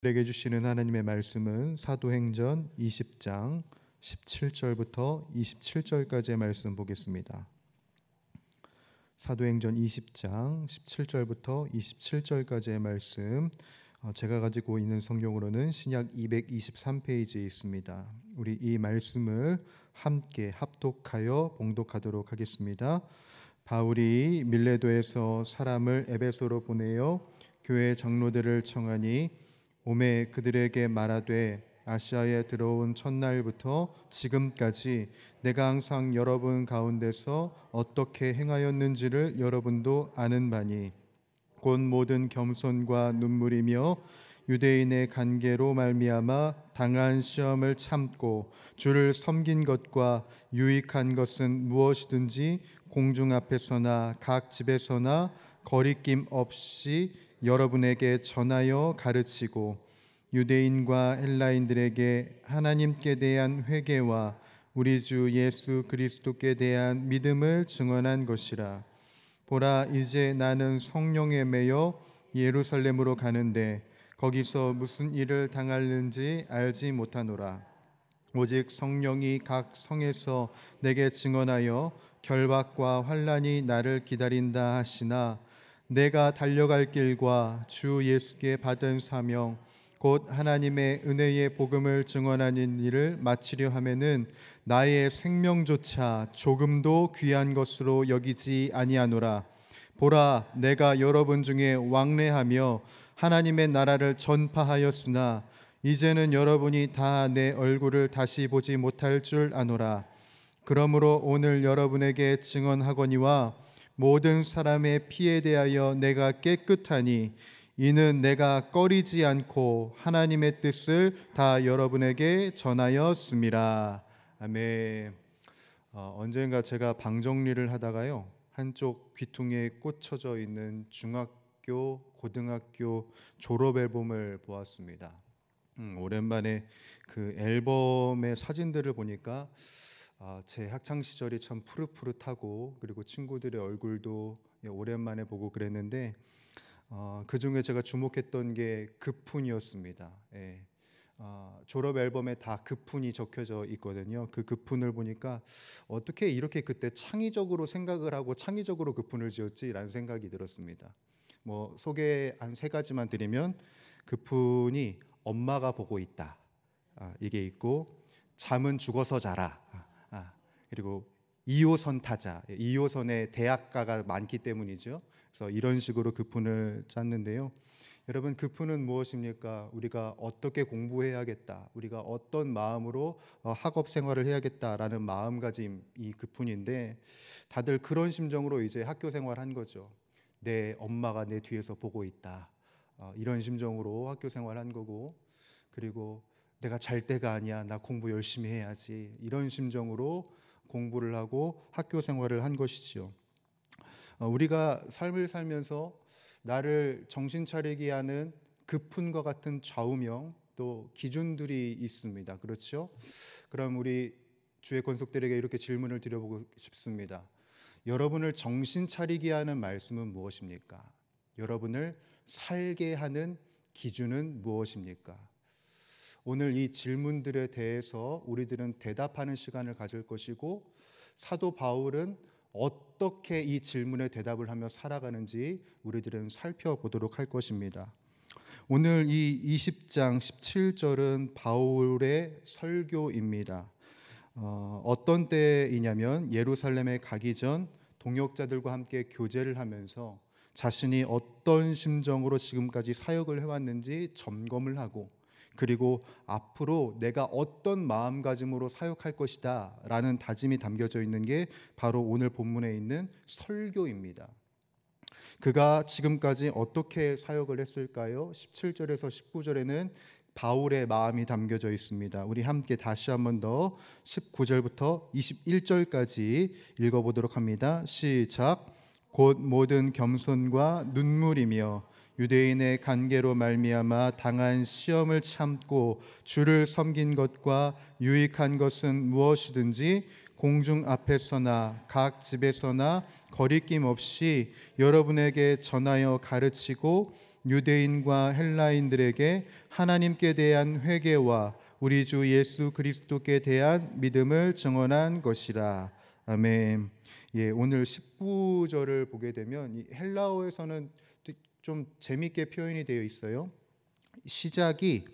우리에게 주시는 하나님의 말씀은 사도행전 20장 17절부터 27절까지의 말씀 보겠습니다. 사도행전 20장 17절부터 27절까지의 말씀, 제가 가지고 있는 성경으로는 신약 223페이지에 있습니다. 우리 이 말씀을 함께 합독하여 봉독하도록 하겠습니다. 바울이 밀레도에서 사람을 에베소로 보내어 교회 장로들을 청하니 오매 그들에게 말하되 아시아에 들어온 첫날부터 지금까지 내가 항상 여러분 가운데서 어떻게 행하였는지를 여러분도 아는 바니 곧 모든 겸손과 눈물이며 유대인의 관계로 말미암아 당한 시험을 참고 주를 섬긴 것과 유익한 것은 무엇이든지 공중 앞에서나 각 집에서나 거리낌 없이 여러분에게 전하여 가르치고 유대인과 헬라인들에게 하나님께 대한 회개와 우리 주 예수 그리스도께 대한 믿음을 증언한 것이라. 보라, 이제 나는 성령에 매여 예루살렘으로 가는데 거기서 무슨 일을 당할는지 알지 못하노라. 오직 성령이 각 성에서 내게 증언하여 결박과 환난이 나를 기다린다 하시나 내가 달려갈 길과 주 예수께 받은 사명 곧 하나님의 은혜의 복음을 증언하는 일을 마치려 하면은 나의 생명조차 조금도 귀한 것으로 여기지 아니하노라. 보라, 내가 여러분 중에 왕래하며 하나님의 나라를 전파하였으나 이제는 여러분이 다 내 얼굴을 다시 보지 못할 줄 아노라. 그러므로 오늘 여러분에게 증언하거니와 모든 사람의 피에 대하여 내가 깨끗하니 이는 내가 꺼리지 않고 하나님의 뜻을 다 여러분에게 전하였음이라. 아멘. 언젠가 제가 방 정리를 하다가요, 한쪽 귀퉁이에 꽂혀져 있는 중학교, 고등학교 졸업 앨범을 보았습니다. 오랜만에 그 앨범의 사진들을 보니까 제 학창 시절이 참 푸릇푸릇하고, 그리고 친구들의 얼굴도 오랜만에 보고 그랬는데 그 중에 제가 주목했던 게 그푼이었습니다. 예. 졸업 앨범에 다 그푼이 적혀져 있거든요. 그 그푼을 보니까 어떻게 이렇게 그때 창의적으로 생각을 하고 창의적으로 그푼을 지었지라는 생각이 들었습니다. 뭐 소개 한 세 가지만 드리면, 그푼이 엄마가 보고 있다, 이게 있고, 잠은 죽어서 자라, 그리고 2호선 타자, 2호선에 대학가가 많기 때문이죠. 그래서 이런 식으로 그푼을 짰는데요. 여러분, 그푼은 무엇입니까? 우리가 어떻게 공부해야겠다, 우리가 어떤 마음으로 학업 생활을 해야겠다라는 마음가짐이 그푼인데, 다들 그런 심정으로 이제 학교 생활한 거죠. 내 엄마가 내 뒤에서 보고 있다, 이런 심정으로 학교 생활한 거고, 그리고 내가 잘 때가 아니야, 나 공부 열심히 해야지, 이런 심정으로 공부를 하고 학교 생활을 한 것이죠. 우리가 삶을 살면서 나를 정신 차리게 하는 그푼과 같은 좌우명, 또 기준들이 있습니다. 그렇죠? 그럼 우리 주의 권속들에게 이렇게 질문을 드려보고 싶습니다. 여러분을 정신 차리게 하는 말씀은 무엇입니까? 여러분을 살게 하는 기준은 무엇입니까? 오늘 이 질문들에 대해서 우리들은 대답하는 시간을 가질 것이고, 사도 바울은 어떻게 이 질문에 대답을 하며 살아가는지 우리들은 살펴보도록 할 것입니다. 오늘 이 20장 17절은 바울의 설교입니다. 어떤 때이냐면 예루살렘에 가기 전 동역자들과 함께 교제를 하면서 자신이 어떤 심정으로 지금까지 사역을 해왔는지 점검을 하고, 그리고 앞으로 내가 어떤 마음가짐으로 사역할 것이다 라는 다짐이 담겨져 있는 게 바로 오늘 본문에 있는 설교입니다. 그가 지금까지 어떻게 사역을 했을까요? 17절에서 19절에는 바울의 마음이 담겨져 있습니다. 우리 함께 다시 한번 더 19절부터 21절까지 읽어보도록 합니다. 시작. 곧 모든 겸손과 눈물이며 유대인의 관계로 말미암아 당한 시험을 참고 주를 섬긴 것과 유익한 것은 무엇이든지 공중 앞에서나 각 집에서나 거리낌 없이 여러분에게 전하여 가르치고 유대인과 헬라인들에게 하나님께 대한 회개와 우리 주 예수 그리스도께 대한 믿음을 증언한 것이라. 아멘. 예, 오늘 19절을 보게 되면 이 헬라어에서는 좀 재미있게 표현이 되어 있어요. 시작이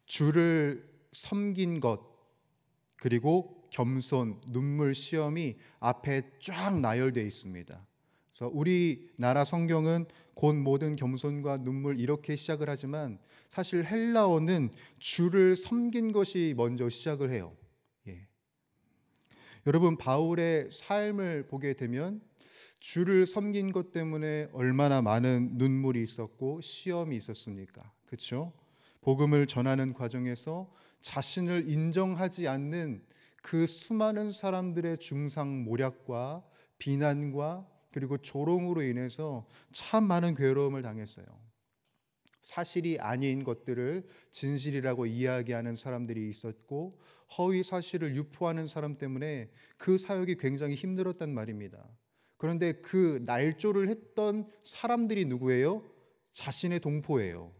주를 섬긴 것, 그리고 겸손, 눈물, 시험이 앞에 쫙 나열되어 있습니다. 그래서 우리나라 성경은 곧 모든 겸손과 눈물 이렇게 시작을 하지만 사실 헬라어는 주를 섬긴 것이 먼저 시작을 해요. 예. 여러분, 바울의 삶을 보게 되면 주를 섬긴 것 때문에 얼마나 많은 눈물이 있었고 시험이 있었습니까? 그렇죠? 복음을 전하는 과정에서 자신을 인정하지 않는 그 수많은 사람들의 중상모략과 비난과 그리고 조롱으로 인해서 참 많은 괴로움을 당했어요. 사실이 아닌 것들을 진실이라고 이야기하는 사람들이 있었고 허위 사실을 유포하는 사람 때문에 그 사역이 굉장히 힘들었단 말입니다. 그런데 그 날조를 했던 사람들이 누구예요? 자신의 동포예요.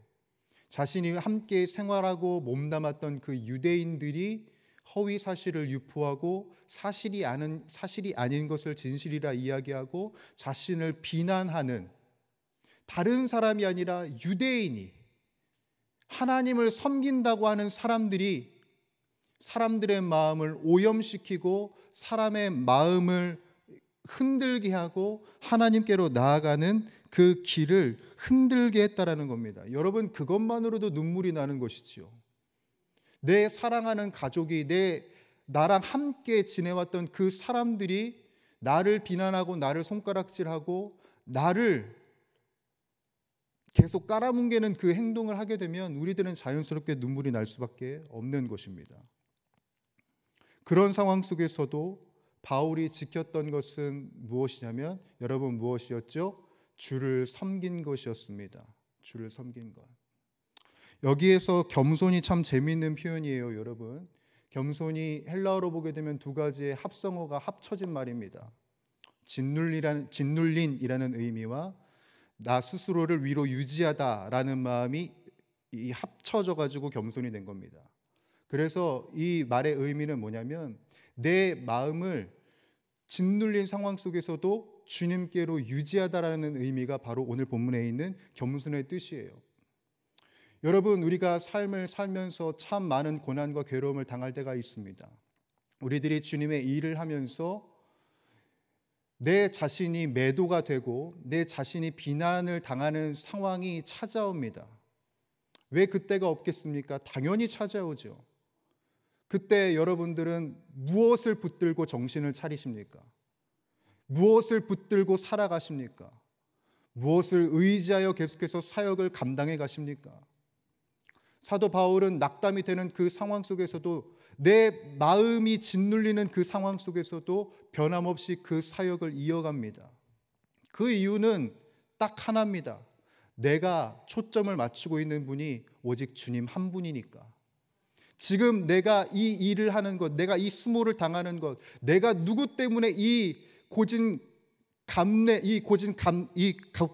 자신이 함께 생활하고 몸담았던 그 유대인들이 허위 사실을 유포하고 사실이 아닌 것을 진실이라 이야기하고 자신을 비난하는, 다른 사람이 아니라 유대인이 하나님을 섬긴다고 하는 사람들이 사람들의 마음을 오염시키고 사람의 마음을 흔들게 하고 하나님께로 나아가는 그 길을 흔들게 했다라는 겁니다. 여러분, 그것만으로도 눈물이 나는 것이지요. 내 사랑하는 가족이, 나랑 함께 지내왔던 그 사람들이 나를 비난하고 나를 손가락질하고 나를 계속 깔아뭉개는 그 행동을 하게 되면 우리들은 자연스럽게 눈물이 날 수밖에 없는 것입니다. 그런 상황 속에서도 바울이 지켰던 것은 무엇이냐면, 여러분, 무엇이었죠? 주를 섬긴 것이었습니다. 주를 섬긴 것. 여기에서 겸손이 참 재미있는 표현이에요, 여러분. 겸손이 헬라어로 보게 되면 두 가지의 합성어가 합쳐진 말입니다. 짓눌린이라는 의미와 나 스스로를 위로 유지하다라는 마음이 합쳐져 가지고 겸손이 된 겁니다. 그래서 이 말의 의미는 뭐냐면, 내 마음을 짓눌린 상황 속에서도 주님께로 유지하다라는 의미가 바로 오늘 본문에 있는 겸손의 뜻이에요. 여러분, 우리가 삶을 살면서 참 많은 고난과 괴로움을 당할 때가 있습니다. 우리들이 주님의 일을 하면서 내 자신이 매도가 되고 내 자신이 비난을 당하는 상황이 찾아옵니다. 왜 그때가 없겠습니까? 당연히 찾아오죠. 그때 여러분들은 무엇을 붙들고 정신을 차리십니까? 무엇을 붙들고 살아가십니까? 무엇을 의지하여 계속해서 사역을 감당해 가십니까? 사도 바울은 낙담이 되는 그 상황 속에서도, 내 마음이 짓눌리는 그 상황 속에서도 변함없이 그 사역을 이어갑니다. 그 이유는 딱 하나입니다. 내가 초점을 맞추고 있는 분이 오직 주님 한 분이니까. 지금 내가 이 일을 하는 것, 내가 이 수모를 당하는 것, 내가 누구 때문에 이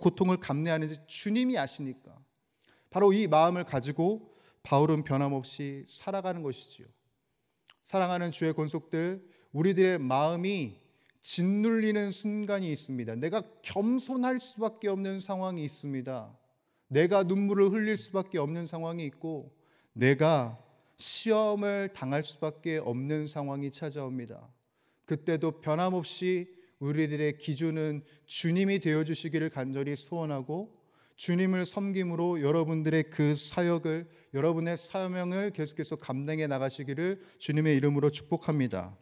고통을 감내하는지 주님이 아시니까. 바로 이 마음을 가지고 바울은 변함없이 살아가는 것이지요. 사랑하는 주의 권속들, 우리들의 마음이 짓눌리는 순간이 있습니다. 내가 겸손할 수밖에 없는 상황이 있습니다. 내가 눈물을 흘릴 수밖에 없는 상황이 있고, 내가 시험을 당할 수밖에 없는 상황이 찾아옵니다. 그때도 변함없이 우리들의 기준은 주님이 되어주시기를 간절히 소원하고, 주님을 섬김으로 여러분들의 그 사역을, 여러분의 사명을 계속해서 감당해 나가시기를 주님의 이름으로 축복합니다.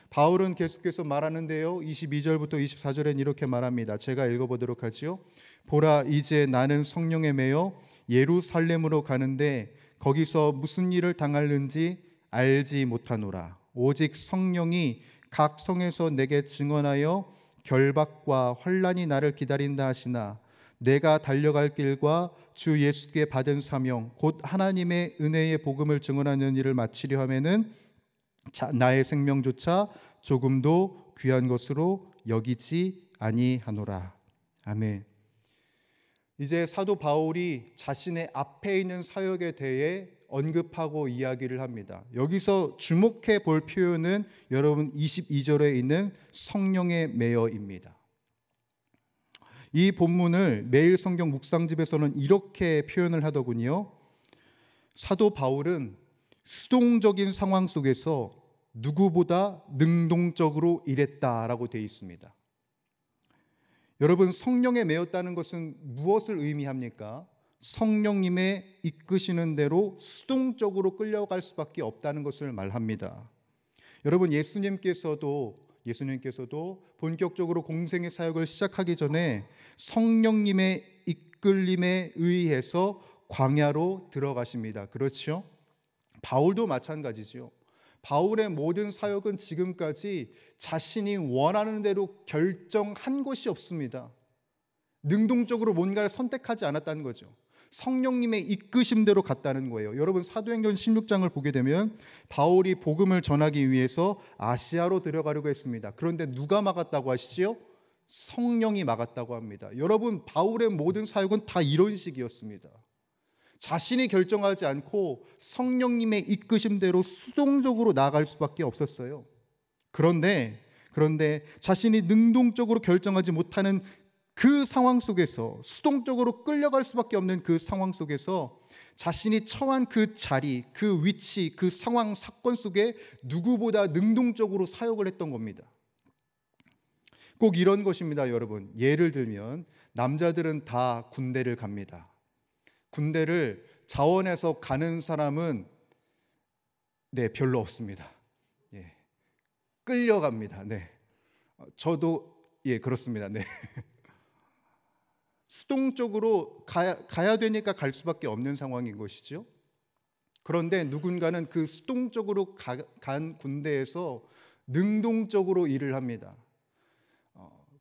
바울은 계속해서 말하는데요, 22절부터 24절엔 이렇게 말합니다. 제가 읽어보도록 하지요. 보라, 이제 나는 성령에 매여 예루살렘으로 가는데 거기서 무슨 일을 당할는지 알지 못하노라. 오직 성령이 각 성에서 내게 증언하여 결박과 환난이 나를 기다린다 하시나, 내가 달려갈 길과 주 예수께 받은 사명 곧 하나님의 은혜의 복음을 증언하는 일을 마치려 하면은 나의 생명조차 조금도 귀한 것으로 여기지 아니하노라. 아멘. 이제 사도 바울이 자신의 앞에 있는 사역에 대해 언급하고 이야기를 합니다. 여기서 주목해 볼 표현은 여러분 22절에 있는 성령의 매여입니다. 이 본문을 매일 성경 묵상집에서는 이렇게 표현을 하더군요. 사도 바울은 수동적인 상황 속에서 누구보다 능동적으로 일했다라고 되어 있습니다. 여러분, 성령에 매였다는 것은 무엇을 의미합니까? 성령님의 이끄시는 대로 수동적으로 끌려갈 수밖에 없다는 것을 말합니다. 여러분, 예수님께서도 본격적으로 공생의 사역을 시작하기 전에 성령님의 이끌림에 의해서 광야로 들어가십니다. 그렇죠? 바울도 마찬가지죠. 바울의 모든 사역은 지금까지 자신이 원하는 대로 결정한 것이 없습니다. 능동적으로 뭔가를 선택하지 않았다는 거죠. 성령님의 이끄심대로 갔다는 거예요. 여러분, 사도행전 16장을 보게 되면 바울이 복음을 전하기 위해서 아시아로 들어가려고 했습니다. 그런데 누가 막았다고 하시지요? 성령이 막았다고 합니다. 여러분, 바울의 모든 사역은 다 이런 식이었습니다. 자신이 결정하지 않고 성령님의 이끄심대로 수동적으로 나아갈 수밖에 없었어요. 그런데 자신이 능동적으로 결정하지 못하는 그 상황 속에서, 수동적으로 끌려갈 수밖에 없는 그 상황 속에서 자신이 처한 그 자리, 그 위치, 그 상황, 사건 속에 누구보다 능동적으로 사역을 했던 겁니다. 꼭 이런 것입니다, 여러분. 예를 들면 남자들은 다 군대를 갑니다. 군대를 자원해서 가는 사람은 별로 없습니다. 끌려갑니다. 저도 그렇습니다. 수동적으로 가야 되니까 갈 수밖에 없는 상황인 것이죠. 그런데 누군가는 그 수동적으로 간 군대에서 능동적으로 일을 합니다.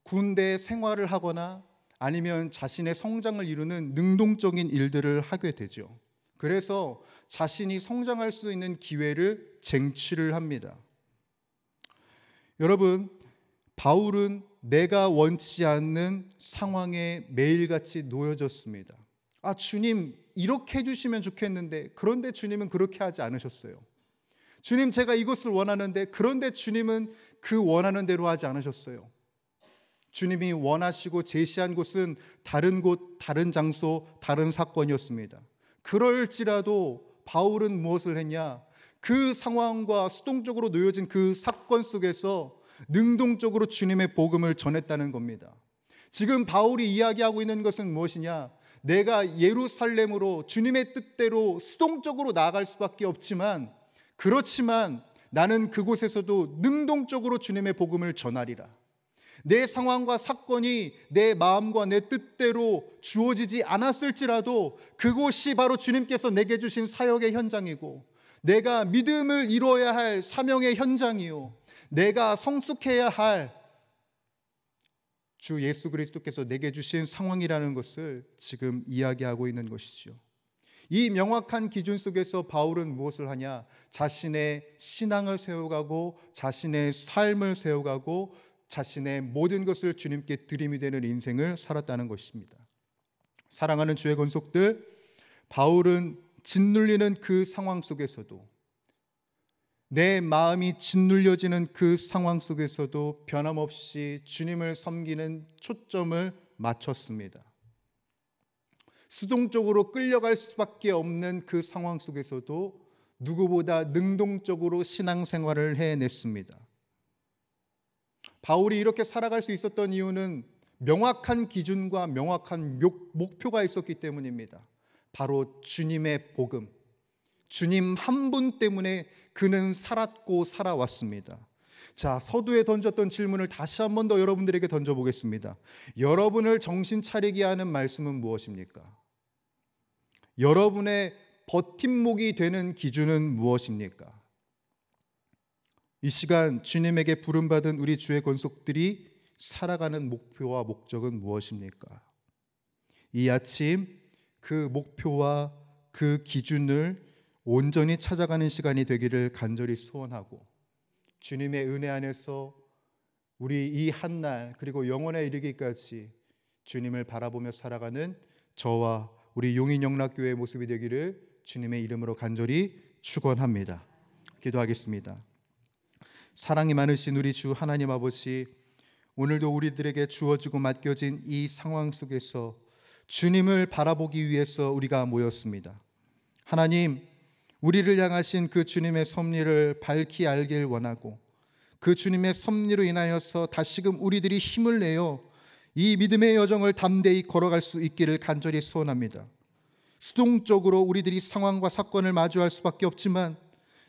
군대 생활을 하거나 아니면 자신의 성장을 이루는 능동적인 일들을 하게 되죠. 그래서 자신이 성장할 수 있는 기회를 쟁취를 합니다. 여러분, 바울은 내가 원치 않는 상황에 매일같이 놓여졌습니다. 주님, 이렇게 해주시면 좋겠는데, 그런데 주님은 그렇게 하지 않으셨어요. 주님, 제가 이것을 원하는데, 그런데 주님은 그 원하는 대로 하지 않으셨어요. 주님이 원하시고 제시한 곳은 다른 곳, 다른 장소, 다른 사건이었습니다. 그럴지라도 바울은 무엇을 했냐? 그 상황과 수동적으로 놓여진 그 사건 속에서 능동적으로 주님의 복음을 전했다는 겁니다. 지금 바울이 이야기하고 있는 것은 무엇이냐? 내가 예루살렘으로 주님의 뜻대로 수동적으로 나아갈 수밖에 없지만, 그렇지만 나는 그곳에서도 능동적으로 주님의 복음을 전하리라. 내 상황과 사건이 내 마음과 내 뜻대로 주어지지 않았을지라도 그곳이 바로 주님께서 내게 주신 사역의 현장이고, 내가 믿음을 이루어야 할 사명의 현장이요, 내가 성숙해야 할 주 예수 그리스도께서 내게 주신 상황이라는 것을 지금 이야기하고 있는 것이죠. 이 명확한 기준 속에서 바울은 무엇을 하냐? 자신의 신앙을 세워가고 자신의 삶을 세워가고 자신의 모든 것을 주님께 드림이 되는 인생을 살았다는 것입니다. 사랑하는 주의 권속들, 바울은 짓눌리는 그 상황 속에서도, 내 마음이 짓눌려지는 그 상황 속에서도 변함없이 주님을 섬기는 초점을 맞췄습니다. 수동적으로 끌려갈 수밖에 없는 그 상황 속에서도 누구보다 능동적으로 신앙생활을 해냈습니다. 바울이 이렇게 살아갈 수 있었던 이유는 명확한 기준과 명확한 목표가 있었기 때문입니다. 바로 주님의 복음, 주님 한 분 때문에 그는 살았고 살아왔습니다. 자, 서두에 던졌던 질문을 다시 한 번 더 여러분들에게 던져보겠습니다. 여러분을 정신 차리게 하는 말씀은 무엇입니까? 여러분의 버팀목이 되는 기준은 무엇입니까? 이 시간 주님에게 부름받은 우리 주의 권속들이 살아가는 목표와 목적은 무엇입니까? 이 아침 그 목표와 그 기준을 온전히 찾아가는 시간이 되기를 간절히 소원하고, 주님의 은혜 안에서 우리 이 한날 그리고 영원에 이르기까지 주님을 바라보며 살아가는 저와 우리 용인영락교회의 모습이 되기를 주님의 이름으로 간절히 축원합니다. 기도하겠습니다. 사랑이 많으신 우리 주 하나님 아버지, 오늘도 우리들에게 주어지고 맡겨진 이 상황 속에서 주님을 바라보기 위해서 우리가 모였습니다. 하나님, 우리를 향하신 그 주님의 섭리를 밝히 알길 원하고 그 주님의 섭리로 인하여서 다시금 우리들이 힘을 내어 이 믿음의 여정을 담대히 걸어갈 수 있기를 간절히 소원합니다. 수동적으로 우리들이 상황과 사건을 마주할 수밖에 없지만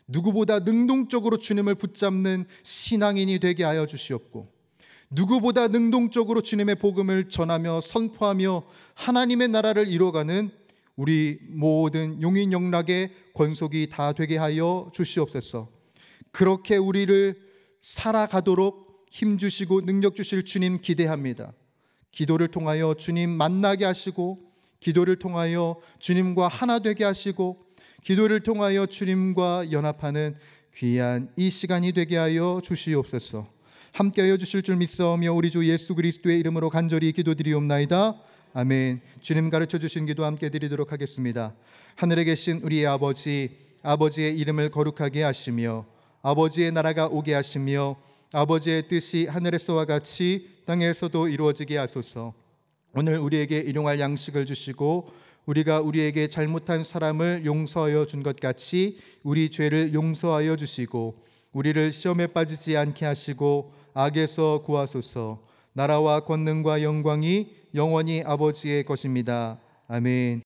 누구보다 능동적으로 주님을 붙잡는 신앙인이 되게 하여 주시옵고, 누구보다 능동적으로 주님의 복음을 전하며 선포하며 하나님의 나라를 이루어가는 우리 모든 용인영락의 권속이 다 되게 하여 주시옵소서. 그렇게 우리를 살아가도록 힘주시고 능력 주실 주님 기대합니다. 기도를 통하여 주님 만나게 하시고, 기도를 통하여 주님과 하나 되게 하시고, 기도를 통하여 주님과 연합하는 귀한 이 시간이 되게 하여 주시옵소서. 함께하여 주실 줄 믿사오며 우리 주 예수 그리스도의 이름으로 간절히 기도드리옵나이다. 아멘. 주님 가르쳐 주신 기도 함께 드리도록 하겠습니다. 하늘에 계신 우리의 아버지, 아버지의 이름을 거룩하게 하시며 아버지의 나라가 오게 하시며 아버지의 뜻이 하늘에서와 같이 땅에서도 이루어지게 하소서. 오늘 우리에게 일용할 양식을 주시고 우리가 우리에게 잘못한 사람을 용서하여 준 것 같이 우리 죄를 용서하여 주시고 우리를 시험에 빠지지 않게 하시고 악에서 구하소서. 나라와 권능과 영광이 영원히 아버지의 것입니다. 아멘.